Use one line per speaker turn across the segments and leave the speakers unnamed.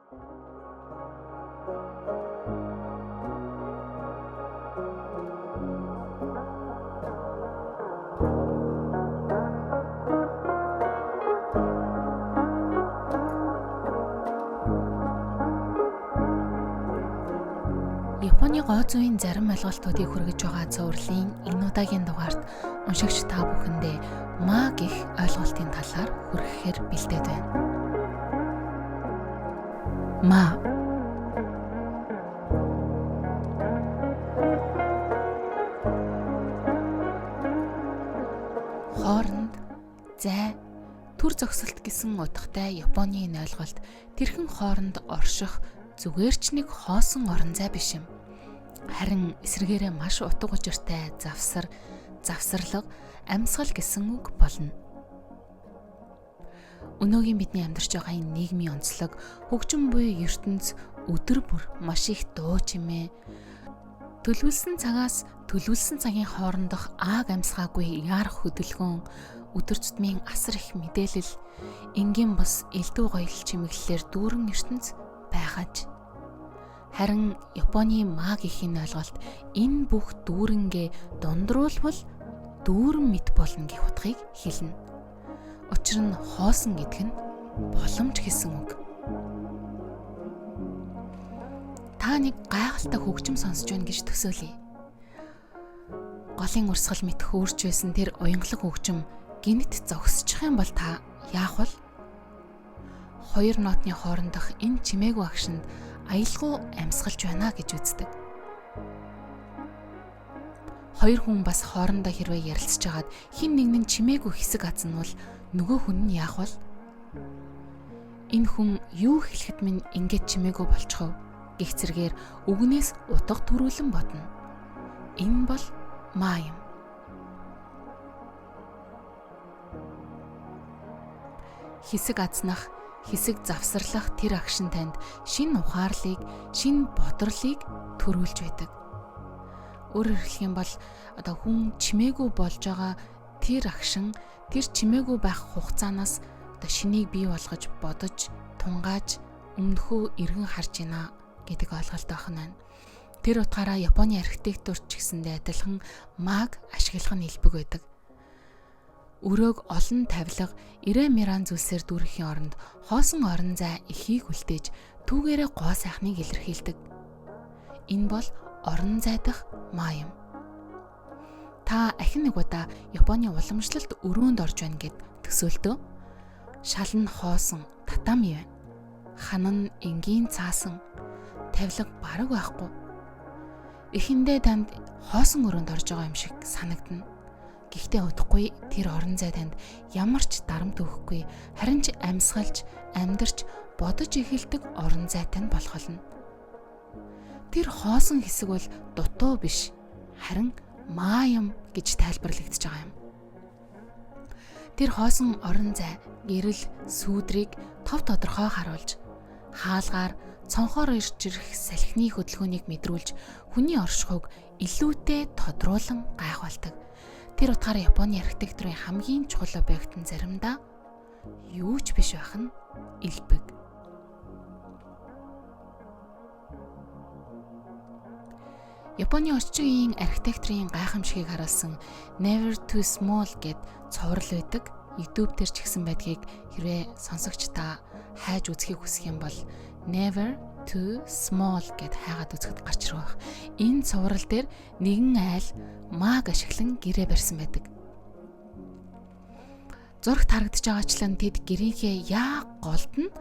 Японы гоо зүйн зарим ойлголтуудыг хүргэж байгаа цувралын энэ удаагийн дугаарт уншигч та бүхэндээ ма гэх ойлголтын талаар хүргэхээр бэлдээд байна. Ма хооронд, зай, түр зогсолт гэсэн утгатай Японы энэ ойлголт тэрхэн хооронд орших зүгээр ч нэг хоосон орон зай биш юм. Харин эсрэгээрээ маш утга учиртай завсарлага, амьсгал гэсэн үг болно. Өнөөгийн бидний амьдарч байгаа энэ нийгмийн онцлог, хөгжим буюу ертөнц өдөр бүр маш их дуу чимээ, төлөвлөсөн цагийн хоорондох ааг амьсгаагүй яарах хөдөлгөөн, өдөр тутмын асар их мэдээлэл, энгийн бус элдв гоёл чимэглэлээр дүүрэн ертөнц байгаач. Харин Японы ма гэхийн ойлголт энэ бүх дүүрэнгээ дундруулбал дүүрэн мэд болно гэх утгыг хэлнэ. Учир нь хоосон гэдэг нь боломж гэсэн үг. Та нэг гайхалтай хөгжим сонсож байна гэж төсөөлье. Голын урсгал мэт хөөрч байсан тэр уянгалаг хөгжим гинт зогсчих юм бол та яах вэ? Хоёр нотны хоорондох энэ чимээгүй агшинд аялгүй амьсгалж байна гэж үздэг. Хоёр хүн бас хоорондоо хэрвээ ярилцж хагаад хэн нэг нь чимээгүй хэсэг азнавал нөгөө хүн нь яах вэ? Энэ хүн юу хэлэхэд минь ингэж чимээгүй болчихов гэх зэргээр үгнээс утга төрүүлэн бодно. Энэ бол ма юм. Хэсэг азнах, хэсэг завсарлах тэр агшин танд шинэ ухаарлыг, шинэ бодрлыг төрүүлж байдаг. Өөрөөр хэлэх юм бол хүн чимээгүй болж байгаа тэр агшин, тэр чимээгүй байх хугацаанаас шинийг бий болгож, бодож, тунгааж, өмнөхөө эргэн харж байна гэдэг ойлголт байна. Тэр утгаараа Японы архитектурч гэсэндээ адилхан маг ашиглах нь илбэг байдаг. Өрөөг олон тавилга, ирээ миран зүйлсээр дүүрэхийн оронд хоосон орон зай эхийг үлдээж түүгээрээ гоо сайхныг илэрхийлдэг. Энэ бол орон зай дах ма юм. Та ахин нэг удаа Японы уламжлалт өрөөнд орж байна гэд төсөөлтөө. Шал нь хоосон татами байна. Хан нь энгийн цаасан, тавилга бараг байхгүй. Эхэндээ танд хоосон өрөөнд орж байгаа юм шиг санагдана. Гэхдээ удахгүй тэр орон зай танд ямар ч дарамт өгөхгүй, харин ч амьсгалж, амьдарч, бодож эхэлдэг орон зайтай нь болголно. Тэр хоосон хэсэг бол дутуу биш, харин ма юм гэж тайлбарлагдж байгаа юм. Тэр хоосон орон зай гэрэл, сүүдрийг тов тодорхой харуулж, хаалгаар, цонхоор ирж ирэх салхины хөдөлгөөнийг мэдрүүлж, хүний оршихуйг илүүтэй тодруулан гайхуулдаг. Тэр утгаараа Японы архитектурын хамгийн чухал объект нь заримдаа юу ч биш байх нь элбэг. Японы орчин үеийн архитектурын гайхамшигыг харуулсан Never Too Small гэд цуврал байдаг. YouTube дээр ч гэсэн байдгийг хэрвээ сонсогч та хайж үзхийг хүсэх юм бол Never Too Small гэд хайгаад үзэхэд гарч ирэх байх. Энэ цуврал дээр нэгэн айл маг ашиглан гэрээ барьсан байдаг. Зурагт харагдаж байгаачлан тэд гэрийнхээ яа голд нь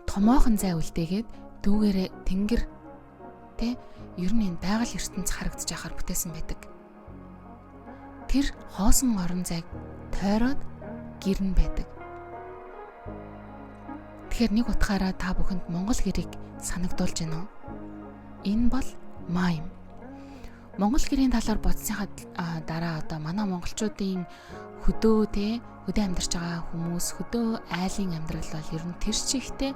томоохон зай үлдээгээд дүүгээрээ тэнгэр ер нь энэ байгаль ертөнц харагдаж байхаар бүтээсэн байдаг. Тэр хоосон орон зайг тойроод гэрн байдаг. Тэгэхээр нэг утгаараа та бүхэнд Монгол гэрийг санагдуулж байна уу? Энэ бол ма юм. Монгол гэрийн талаар бодсныхаа дараа манай монголчуудын хөдөө амьдарч байгаа хүмүүс, хөдөө айлын амьдрал бол ер нь тэр чигтээ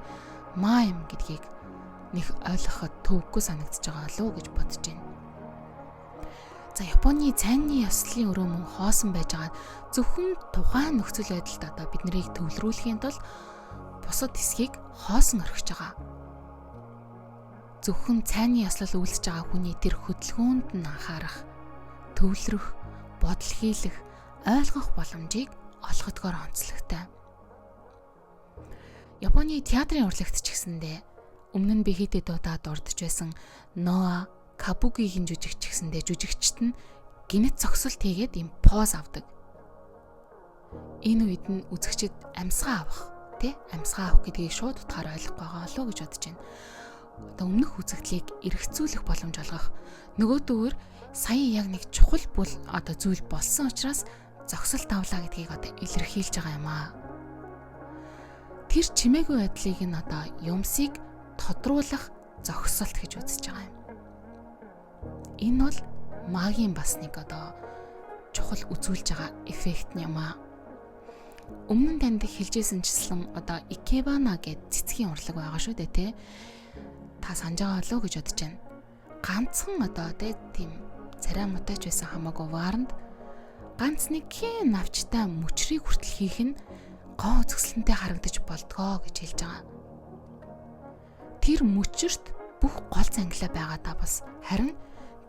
ма юм гэдгийг нэг ойлгоход төвөггүй санагдаж байгаа лөө гэж бодож байна. За Японы цайны ёслолын өрөө мөн хоосон байж байгаа зөвхөн тухайн нөхцөл байдалд бид нарыг төвлөрүүлэхийн тулд бусад хэсгийг хоосон орхиж байгаа. зөвхөн цайны ёслол үйлсэж байгаа хүний тэр хөдөлгөөнд нь анхаарах, төвлөрөх, бодол хийлэх, ойлгох боломжийг олгодгоор онцлогтой. Японы театрын урлагт ч гэсэндээ өмнө нь би хийдэд удаа дурдж байсан Ноа Кабукигийн жүжигч гэсэндээ жүжигчт нь гинэт зогсолт хийгээд им поз авдаг. Энэ үед нь үзэгчид амьсгаа авах гэдгийг шууд утгаар ойлгох байгаа лөө гэж бодож байна. Одоо өмнөх үзэгдлийг эргэцүүлэх боломж олгох. Нөгөө төвөр сая яг нэг чухал зүйл болсон учраас зогсолт авлаа гэдгийг одоо илэрхийлж байгаа юм аа. Тэр чимээгүй байдлыг нь одоо юмсыг тодруулах зогсолт гэж үзэж байгаа юм. Энэ бол магийн бас нэг одоо чухал үзүүлж байгаа эффект юм аа. Өмнө нь танд хэлжсэнчлэн одоо икебана гэдэг цэцгийн урлаг байгаа шүү дээ тий. Та санаж байгаа болов гэж бодож байна. Ганцхан одоо тийм царай мутаж байсан хамаагүй вааранд ганц нэг хэн навчтай мөчрийг хүртэл хийх нь гоо үзэсгэлэнтэй харагдаж болдгоо гэж хэлж байгаа. Тэр мөчөрт бүх гол зангилаа байгаа та бас харин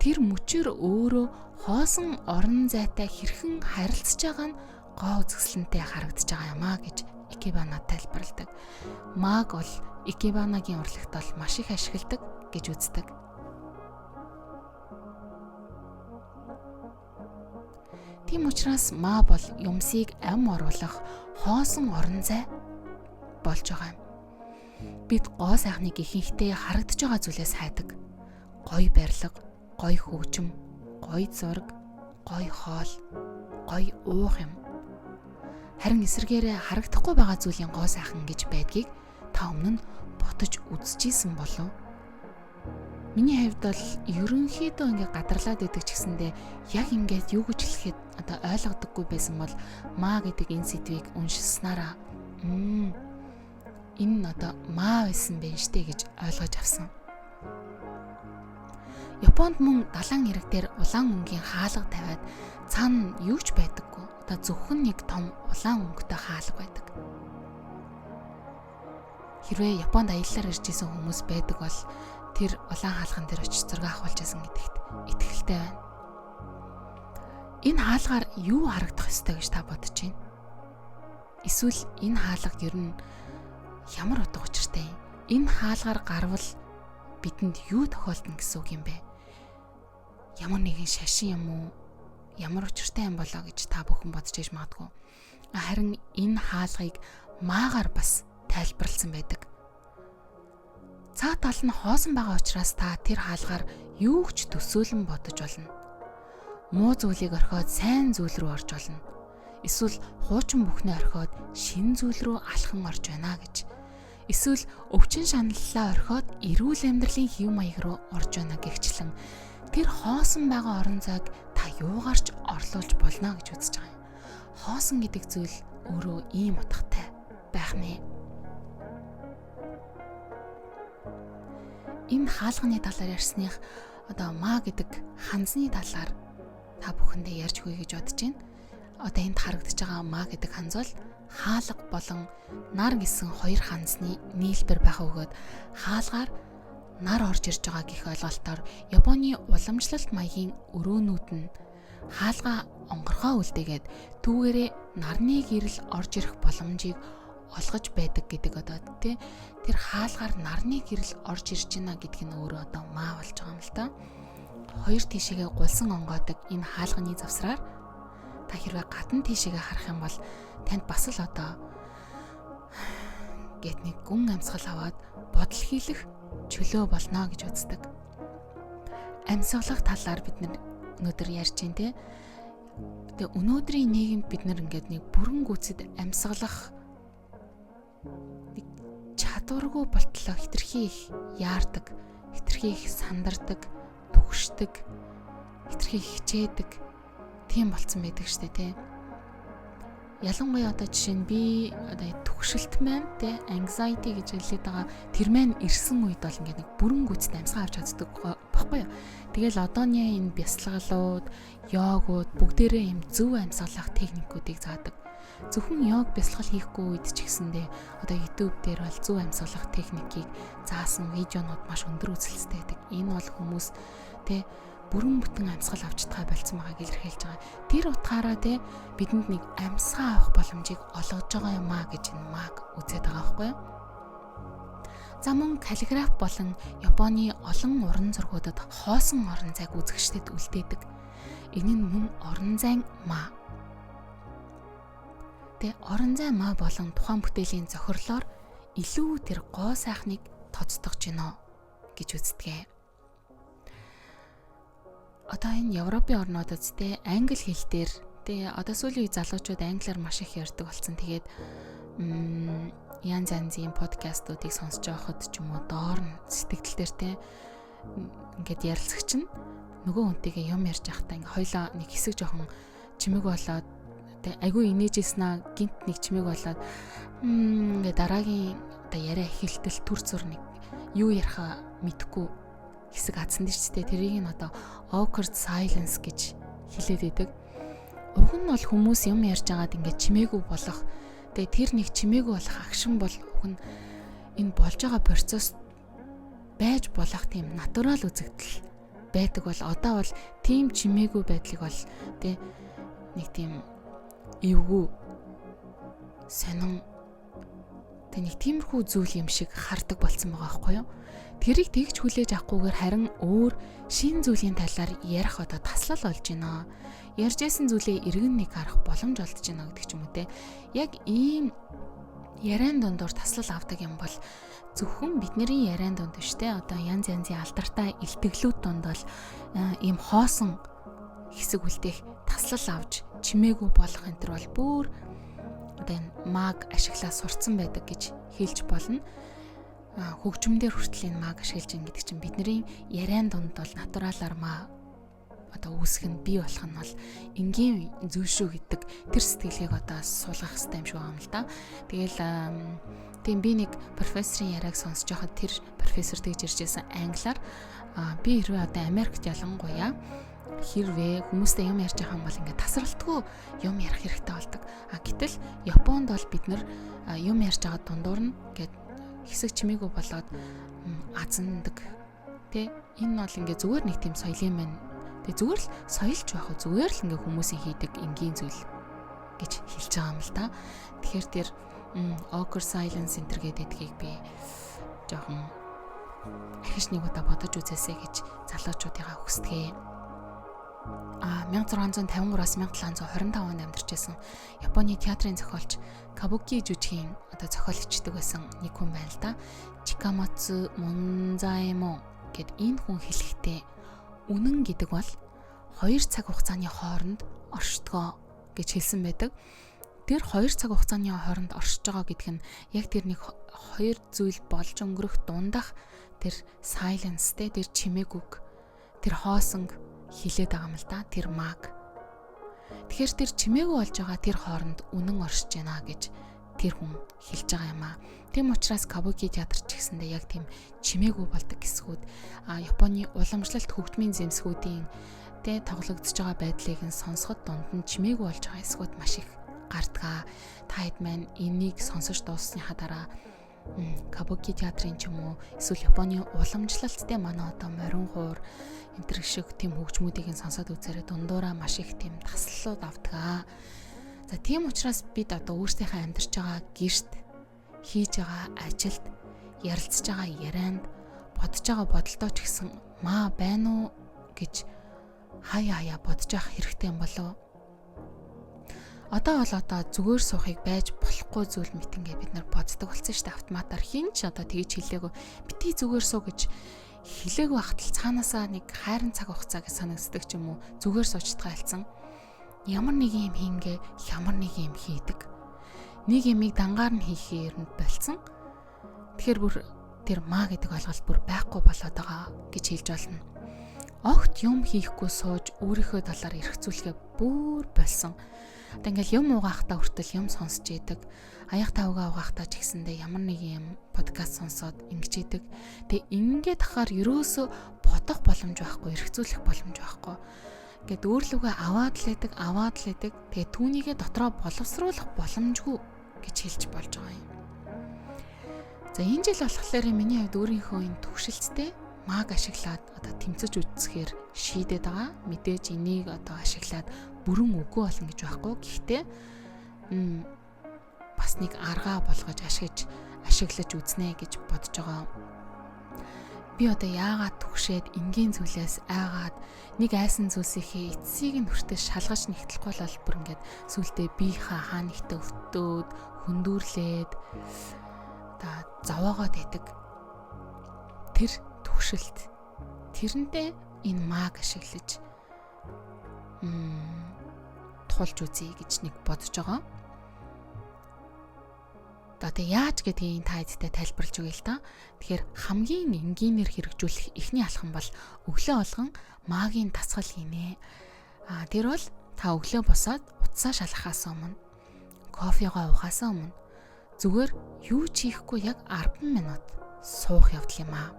тэр мөчөр өөрөө хоосон орон зайтай хэрхэн харилцаж байгаа нь гоо үзэсгэлэнтэй харагдаж байгаа юмаа гэж икебана тайлбарладаг. Маг бол икебанагийн урлагт бол маш их ашигладаг гэж үздэг. Тийм учраас ма бол юмсыг ам оруулах хоосон орон зай болж байгаа юм. Бид гоо сайхныг ихэнхдээ харагдаж байгаа зүйлээс хайдаг. Гоё барилга, гоё хөгжим, гоё зураг, гоё хоол, гоё уух юм. Харин эсэргээрээ харагдахгүй байгаа зүйлийн гоо сайхан гэж байдгийг та өмнө нь бодож үзчихсэн болов? Миний хувьд бол ерөнхийдөө ингээд гадарлаад идэг ч гэсэндээ яг ингээд юу гэж хэлэхэд одоо ойлгодоггүй байсан бол маа гэдэг энэ сэдвийг уншсанараа энэ нь одоо маа байсан байх штэ гэж ойлгож авсан. Японд мөн далайн ирэг дээр улаан өнгийн хаалга тавиад цаана юу ч байдаггүй. Одоо зөвхөн нэг том улаан өнгөтэй хаалга байдаг. Хэрвээ Японд аяллаар ирж исэн хүмүүс байдаг бол тэр улаан хаалган дээр очиж зураг авахулж байсан гэдэгт итгэлтэй байна. Энэ хаалгаар юу харагдах ёстой гэж та бодож байна? Эсвэл энэ хаалга ер нь ямар утга учиртай юм? Энэ хаалгаар гарвал бидэнд юу тохиолдно гэсэн үг юм бэ? Ямар нэгэн шашин юм уу? Ямар учиртай юм болоо гэж та бүхэн бодож иж магадгүй. Харин энэ хаалгыг маагаар бас тайлбарлсан байдаг. Цаа тал нь хоосон байгаа учраас та тэр хаалгаар юу ч төсөөлөн бодож болно. Муу зүйлийг орхиод сайн зүйл рүү орж болно. Эсвэл хуучин бүхнээ орхиод шинэ зүйл рүү алхан орж байна гэж. Эсвэл өвчин шаналлаа орхиод эрүүл амьдралын хэв маяг руу орж байна гэгчлэн тэр хоосон байгаа орон зайг та юугаарч орлуулж болно гэж үзэж байгаа юм. Хоосон гэдэг зүйл өөрөө ийм утгатай байх нэ. Энэ хаалганы талаар ярьсных одоо маа гэдэг ханзны талаар та бүхэндээ ярьж өгье гэж бодож байна. Одоо энд харагдаж байгаа маа гэдэг ханз бол хаалга болон нар гэсэн хоёр ханзны нийлбэр байх өгөөд хаалгаар нар орж ирж байгаа гэх ойлголтоор Японы уламжлалт маягийн өрөөнүүд нь хаалга онгорхоо үлдээгээд түүгээрээ нарны гэрэл орж ирэх боломжийг олгож байдаг гэдэг одоо тий тэр хаалгаар нарны гэрэл орж ирж байна гэдг нь өөрөө одоо маа болж байгаа юм л та. Хоёр тишээгээ гулсан онгоодог энэ хаалганы завсраар та хэрвээ гадна тишээгээ харах юм бол танд бас л одоо гэт нэг гүн амьсгал аваад бодол хийлэх чөлөө болно гэж үздэг. Амьсгалах талаар бид өнөөдөр ярьж байна те. Тэгээ өнөөдрийн нийгэмд бид ингээд нэг бүрэн гүйцэд амьсгалах нэг чадваргүй болтлоо хитрхи их яардаг, хитрхи их сандардаг, түгшдэг, хитрхи хичээдэг тийм болцсон байдаг штэ те. Ялангуяа одоо жишээ нь би одоо түгшилт маань те anxiety гэж хэлээд байгаа тэр маань ирсэн үед бол ингээд нэг бүрэн гүйцэд амьсгаа авч чаддаг баггүй юу. Тэгэл одооний энэ бясалгалууд, йогууд бүгдээрээ юм зөв амьсгалах техникүүдийг заадаг. Зөвхөн йог бясалгал хийхгүй үед ч гэсэндээ одоо YouTube дээр бол зөв амьсгалах техникийг заасан видеонууд маш өндөр үзэлцтэй байдаг. Энэ бол хүмүүс тэ бүрэн бүтэн амьсгал авч чадхаа болцсон байгааг илэрхийлж байгаа. Тэр утгаараа тэ бидэнд нэг амьсгаа авах боломжийг олгож байгаа юм аа гэж энэ маг үзээд байгаа байхгүй юу? За мөн каллиграф болон Японы олон уран зургуудад хоосон орон зайг үзэгчдэд үлдээдэг. Энэ нь мөн орон зайн ма. Тэ орон зайн ма болон тухайн бүтээлийн зохирлоор илүү тэр гоо сайхныг тоцтогч гинэ гэж үздэг. Одоо энэ Европын орнуудад тэ англи хэл дээр тэ одоо сүүлийн үе залуучууд англиар маш их ярьдаг болсон. Тэгээд янз янзын подкастуудыг сонсож байхад ч юм уу доор нь сэтгэл дээр тэ ингээд ярилцагч нь нөгөө хүнтэйгээ юм ярьж байхдаа ингээ хоёлаа нэг хэсэг жоохон чимэг болоод тэ айгүй инээжсэн гинт нэг чимэг болоод ингээ дараагийн одоо яриа эхэлтэл түр зур нэг юу ярихаа мэдэхгүй хэсэг атсан дээ ч тэ тэрийг нь одоо awkward silence гэж хэлээд байдаг. Уг нь бол хүмүүс юм ярьж байгаад ингээ чимээгүй болох. Тэгээ тэр нэг чимээгүй болох агшин бол уг нь энэ болж байгаа процесс байж болох тийм натурал үзэгдэл байдаг бол одоо бол тийм чимээгүй байдлыг бол тэ нэг тийм эвгүй сонин тэ нэг тиймэрхүү зүйл юм шиг хардаг болсон байгаа байхгүй юу? Тэрийг тэгж хүлээж авахгүйгээр харин өөр шин зүйлийн талаар ярих одоо таслал болж байна. Ярьж байсан зүйлээ эргэн нэг харах боломж олдож байна гэдэг ч юм уу те. Яг ийм яриан дундуур таслал авдаг юм бол зөвхөн бидний яриан дунд биш те. Одоо янз янзын алдартай илтгэлүүд донд бол ийм хоосон хэсэг үлдээх таслал авч чимээгүй болох энэ төр бол бүр одоо энэ маг ашиглаа сурцсан байдаг гэж хэлж болно. Хөгжмөндөр хүртэл энэ маг ашиглаж ин гэдэг чинь бидний яриан дунд бол натуралаар маа одоо үүсэх нь бий болох нь бол энгийн зүйл шүү гэдэг тэр сэтгэлгээг одоо суулгах хэрэгтэй юм шиг байгаа юм л да. Тэгэл тийм би нэг профессорын яриаг сонсож байхад тэр профессор тэгж иржсэн англиар би хэрвээ одоо Америкт ялангуяа хэрвээ хүмүүстэй юм ярьж байгаа юм бол ингээд тасралтгүй юм ярих хэрэгтэй болдог. Гэтэл Японд бол бид нар юм ярьж байгаа дундуур нь ингээд хэсэг чимээгүй болоод азандаг. Тэ энэ бол ингээ зүгээр нэг тийм соёлын маань. Тэ зүгээр л соёлж байх уу зүгээр л ингээ хүмүүсийн хийдэг энгийн зүйл гэж хэлж байгаа юм л да. Тэгэхээр тэр awkward silence center гэдгийг би жоохон ахиж нэг удаа бодож үзээсэй гэж залуучуудыгаа хүсдэгэ. 1653-аас 1725 онд амьдарч байсан Японы театрын зохиолч Кабуки жүжигийн одоо зохиолчдаг байсан нэг хүн байна л да. Чикамацу Монзаэмон гэд энэ хүн хэлэхдээ үнэн гэдэг бол 2 цаг хугацааны хооронд оршдгоо гэж хэлсэн байдаг. Тэр 2 цаг хугацааны хооронд оршиж байгаа гэдэг нь яг тэр нэг 2 зүйл болж өнгөрөх дундах тэр silence-тэй тэр чимээгүг тэр хоосонг хилээд байгаа юм л да. Тэр маг. Тэгэхээр тэр чимээгүй болж байгаа тэр хооронд үнэн оршиж байна гэж тэр хүн хэлж байгаа юм аа. Тэм учраас Кабуки театр ч гэсэндээ яг тийм чимээгүй болдог хэсгүүд Японы уламжлалт хөгжмийн зэмсгүүдийн тэ тоглогдож байгаа байдлыг нь сонсоход дунд нь чимээгүй болж байгаа хэсгүүд маш их гардаг. Та хэд маань энийг сонсож дууссныхаа дараа Кабуки театрын ч юм уу эсвэл Японы уламжлалттай манай одоо морин хуур энэ шиг тийм хөгжмүүдийг нь сонсоод үзээрэй дундуураа маш их тийм таслалууд авдаг. За тийм учраас бид одоо өөрсдийнхөө амьдарч байгаа гэрт хийж байгаа ажилд ярилцж байгаа ярианд бодож байгаа бодолтой ч гэсэн маа байна уу гэж хаяа бодож явах хэрэгтэй юм болов. Одоо бол одоо зүгээр суухыг байж болохгүй зүйл мэтингээ бид нар боддог болсон шүү дээ. Автоматар хинч одоо тэгж хэлээгөө бити зүгээр суу гэж хэлээгүй хатал цаанаасаа нэг хайрын цаг хугацаа гэж санагддаг ч юм уу зүгээр суучдгаа альцсан. Ямар нэг юм хийнгээ ямар нэг юм хийдэг. Нэг юмыг дангаар нь хийхээр нь болцсон. Тэгэхээр бүр тэр маа гэдэг ойлголт бүр байхгүй болоод байгаа гэж хэлж болно. Огт юм хийхгүй сууж өөрийнхөө талаар эргцүүлэхээ бүр болсон. Одоо ингээл юм угаахтаа хүртэл юм сонсч идэг. Аяг тавгаа угаахтаа ч гэсэндээ ямар нэг юм подкаст сонсоод ингэж идэг. Тэгээ ингээд ахаар ерөөсө бодох боломж байхгүй, эргцүүлэх боломж байхгүй. гэд өөрлөгөө аваад л байдаг. Тэгээ түүнийгээ дотроо боловсруулах боломжгүй гэж хэлж болж байгаа юм. За энэ жил болохоор миний хувьд өөрийнхөө энэ төвшөлттэй маг ашиглаад одоо тэмцэж үзэхээр шийдээд байгаа. Мэдээж энийг одоо ашиглаад бүрэн үгүй болно гэж байхгүй. Гэхдээ бас нэг аргаа болгож ашиглаж үзнэ гэж бодож байгаа. Би одоо яагаад түгшээд энгийн зүйлээс айгаад нэг айсан зүйлсийнхээ эцсийг нь хүртэл шалгаж нэгтлэхгүй бол бүр ингээд сүултээ биехээ хаа нэгтээ өвтөөд хөндүүрлээд одоо зовоогоод байдаг. Тэр түгшилт тэрэндээ энэ маг ашиглаж тулж үзье гэж нэг бодож байгаа. Одоо яаж гэдгийг энэ тайдтай тайлбарлаж өгье л да. Тэгэхээр хамгийн энгийнээр хэрэгжүүлэх эхний алхам бол өглөө болгон магийн дасгал хийнэ. Тэр бол та өглөө босоод утсаа шалгахаас өмнө, кофегоо уухаас өмнө зүгээр юу ч хийхгүй яг 10 минут суух явдал юм аа.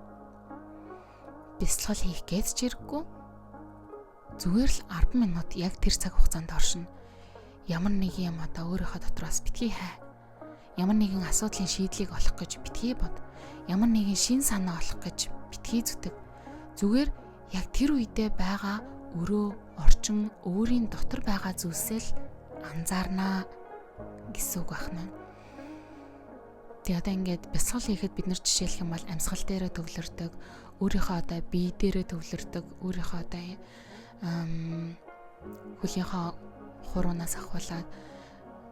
Бясалгал хийх гэж ч хэрэггүй. Зүгээр л 10 минут яг тэр цаг хугацаанд оршино. Ямар нэг юм одоо өөрийнхөө дотроос битгий хай. Ямар нэгэн асуудлын шийдлийг олох гэж битгий бод. Ямар нэгэн шин санаа олох гэж битгий зүтэг. Зүгээр яг тэр үедээ байгаа өрөө, орчин, өөрийн дотор байгаа зүйлсээ л анзаарнаа гэсэн үг байна. Тэгээ одоо ингээд бясалгал хийхэд бид нар жишээлх юм бол амьсгал дээрээ төвлөрдөг, өөрийнхөө одоо бие дээрээ төвлөрдөг, өөрийнхөө одоо хөлийнхөө хуруунаас ахуулаад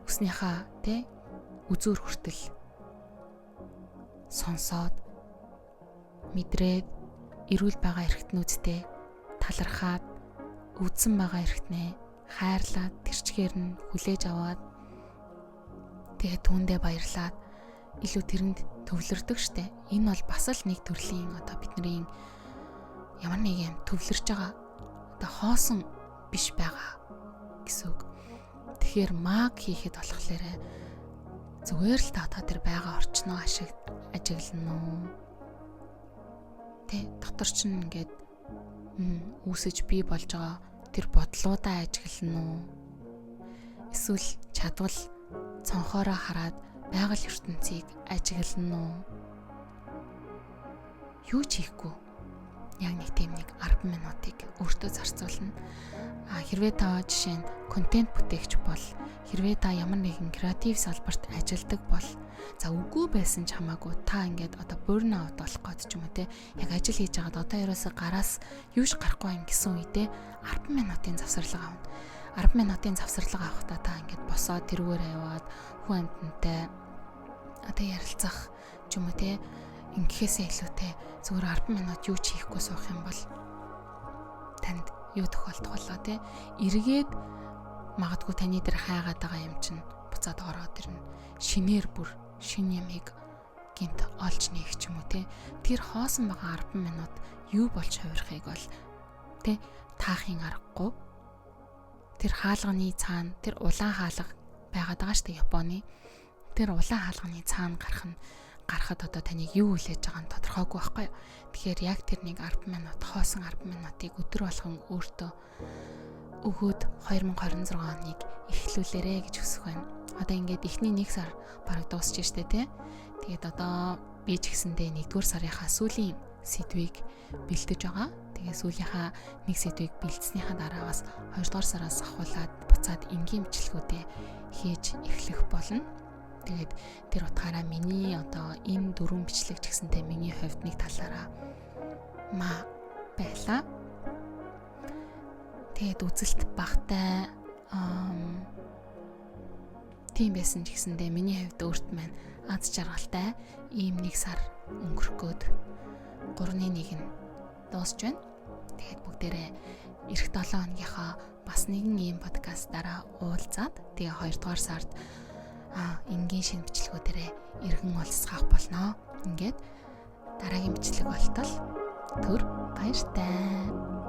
өснийхаа тэ үзүүр хүртэл сонсоод мэдрээд эрүүл байгаа эргэтнүүдтэй талархаад үүдсэн байгаа эргэтнээ хайрлаад тэрчгээр нь хүлээж аваад тэгээ түүндээ баярлаад илүү тэрэнд төвлөрдөг штэ. Энэ бол бас л нэг төрлийн одоо бидний ямар нэг юм төвлөрж байгаа одоо хоосон биш байгаа гэсэн үг. Тэгэхээр маг хийхэд болохоор зүгээр л та одоо тэр байгаа орчноо ажиглана уу. Тэ дотор чинь ингээд үүсэж бий болж байгаа тэр бодлуудаа ажиглана уу. Эсвэл чадвал цонхоороо хараад байгаль ертөнцийг ажиглана уу. Юу ч хийхгүй яг нэг тийм нэг 10 минутыг өөртөө зарцуулна. Хэрвээ та жишээ нь контент бүтээгч бол, хэрвээ та ямар нэгэн креатив салбарт ажилладаг бол, за үгүй байсан ч хамаагүй та ингээд одоо burnout болох гээд ч юм уу те, яг ажил хийж байгаад одоо ерөөсөө гараас юуш гарахгүй юм гэсэн үедээ 10 минутын завсарлага авна. 10 минутын завсарлага авахдаа та ингээд босоод тэрүүгээр яваад хүн амьтантай одоо ярилцах ч юм уу те, ингэхээсээ илүүтэй зүгээр 10 минут юу ч хийхгүй суух юм бол танд юу тохиолдох болоо те, эргээд магадгүй таны дээр хайгаад байгаа юм чинь буцаад ороод ирнэ. Шинээр бүр шин ямиг гинт олж нээх ч юм уу те. Тэр хоосон байгаа 10 минут юу болж хувирахыг бол те таахын аргагүй. Тэр хаалганы цаана тэр улаан хаалга байгаад байгаа шүү дээ Японы. Тэр улаан хаалганы цаана гарахад одоо таныг юу хүлээж байгаа нь тодорхойгүй байхгүй юу. Тэгэхээр яг тэр нэг 10 минут хоосон 10 минутыг өдөр болгон өөртөө өгөөд 2026 оныг эхлүүлээрэ гэж хүсэх байна. Одоо ингээд эхний 1 сар бараг дуусч штэ тий. Тэгээд одоо би ч гэсэндээ 1-р сарынхаа сүүлийн сэдвийг бэлдэж байгаа. Тэгээд сүүлийнхаа 1 сэдвийг бэлдснийхаа дараагаас 2-р сараас ахуулаад буцаад энгийн бичлэгүүдээ хийж эхлэх болно. Тэгээд тэр утгаараа миний одоо энэ 4 бичлэг ч гэсэнтэй миний хувьд нэг талаараа байлаа. Тэгээд үзэлт багтай тийм байсан ч гэсэндээ миний хувьд өөрт маань аз жаргалтай ийм 1 сар өнгөрөхгөөд 3-1 нь дуусч байна. Тэгээд бүгдээрээ эх 7 хоногийнхаа бас нэгэн ийм подкастаараа уулзаад тэгээ 2-р сард энгийн шинэ бичлэгүүдээрээ иргэн уулзах болно. Ингээд дараагийн бичлэг болтол түр баяртай.